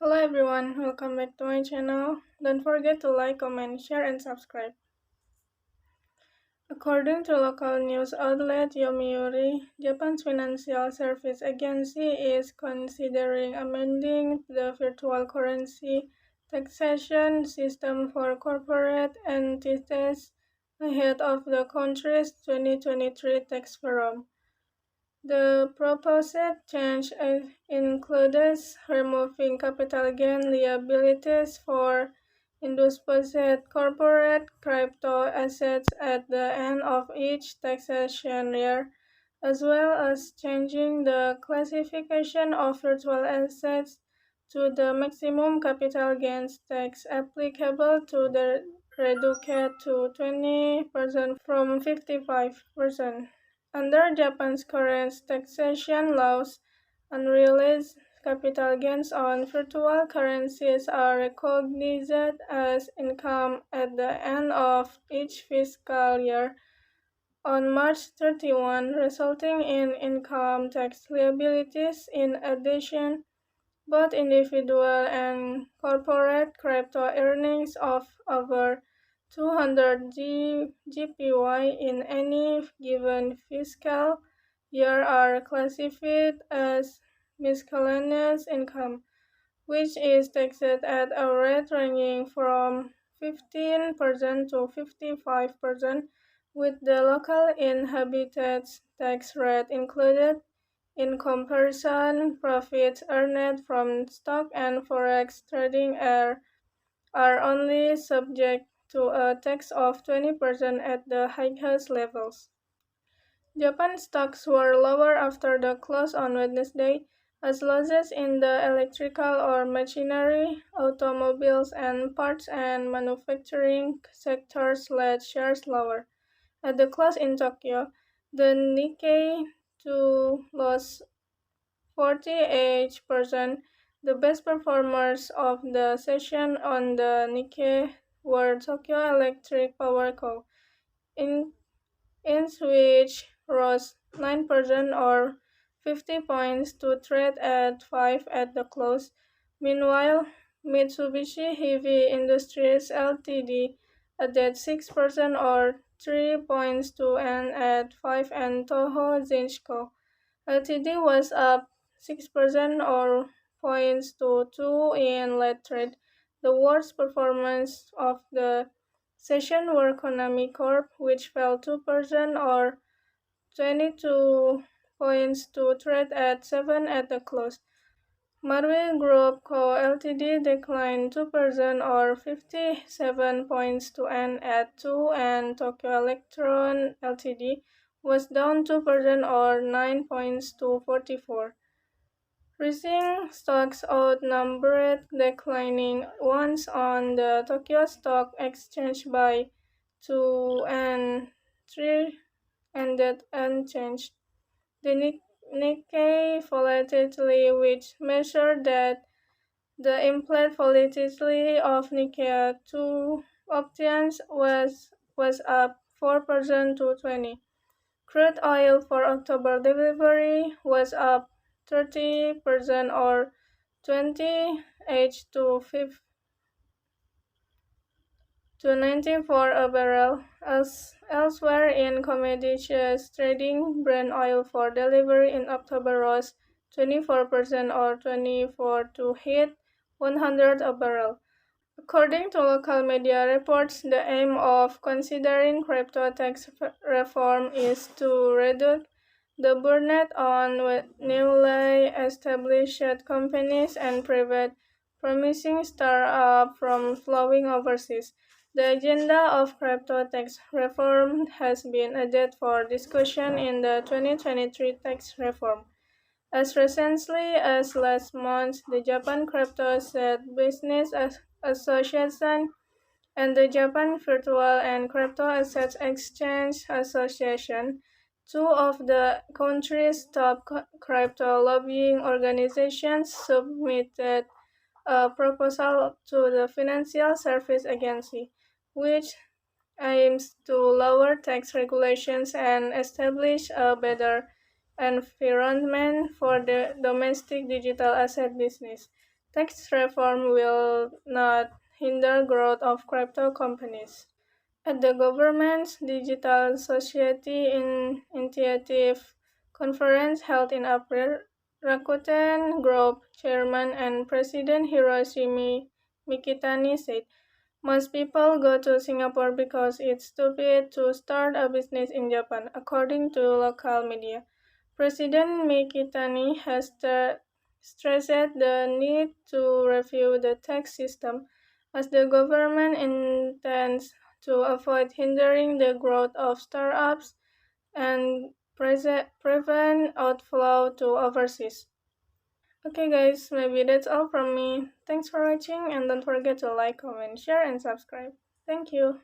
Hello everyone, welcome back to my channel. Don't forget to like, comment, share, and subscribe. According to local news outlet Yomiuri, Japan's financial service agency is considering amending the virtual currency taxation system for corporate entities ahead of the country's 2023 tax forum. The proposed change includes removing capital gain liabilities for indisposed corporate crypto assets at the end of each taxation year, as well as changing the classification of virtual assets to the maximum capital gains tax applicable to the reduced to 20% from 55%. Under Japan's current taxation laws, unrealized capital gains on virtual currencies are recognized as income at the end of each fiscal year on March 31, resulting in income tax liabilities. In addition, both individual and corporate crypto earnings of over 200 GPY in any given fiscal year are classified as miscellaneous income, which is taxed at a rate ranging from 15% to 55%, with the local inhabitants tax rate included. In comparison, profits earned from stock and forex trading are only subject to a tax of 20% at the highest levels. Japan stocks were lower after the close on Wednesday, as losses in the electrical or machinery, automobiles, and parts and manufacturing sectors led shares lower. At the close in Tokyo, the Nikkei 2 lost 48%. The best performers of the session on the Nikkei were Tokyo Electric Power Co., in, in which rose 9% or 50 points to trade at 5 at the close. Meanwhile, Mitsubishi Heavy Industries Ltd. added 6% or 3 points to end at 5, and Toho Zinco Ltd was up 6% or points to 2 in late trade. The worst performance of the session were Konami Corp, which fell 2% or 22 points to trade at 7 at the close. Marui Group Co. Ltd. declined 2% or 57 points to end at 2, and Tokyo Electron Ltd. was down 2% or 9 points to 44. Rising stocks outnumbered declining ones on the Tokyo Stock Exchange by 2 and 3 ended unchanged. The Nikkei volatility, which measured that the implied volatility of Nikkei 2 options was up 4% to 20. Crude oil for October delivery was up 30% or 28 to 94 a barrel. Elsewhere in commodities trading, Brent oil for delivery in October rose 24% or 24 to hit 100 a barrel. According to local media reports, the aim of considering crypto tax reform is to reduce the burden on newly established companies and prevent promising startups from flowing overseas. The agenda of crypto tax reform has been added for discussion in the 2023 tax reform. As recently as last month, the Japan Crypto Asset Business Association and the Japan Virtual and Crypto Assets Exchange Association, two of the country's top crypto lobbying organizations, submitted a proposal to the Financial Service Agency, which aims to lower tax regulations and establish a better environment for the domestic digital asset business. Tax reform will not hinder growth of crypto companies. At the government's Digital Society Initiative conference held in April, Rakuten Group chairman and president Hiroshi Mikitani said, "Most people go to Singapore because it's stupid to start a business in Japan," according to local media. President Mikitani has stressed the need to review the tax system, as the government intends to avoid hindering the growth of startups and prevent outflow to overseas. Okay guys, maybe that's all from me. Thanks for watching and don't forget to like, comment, share and subscribe. Thank you.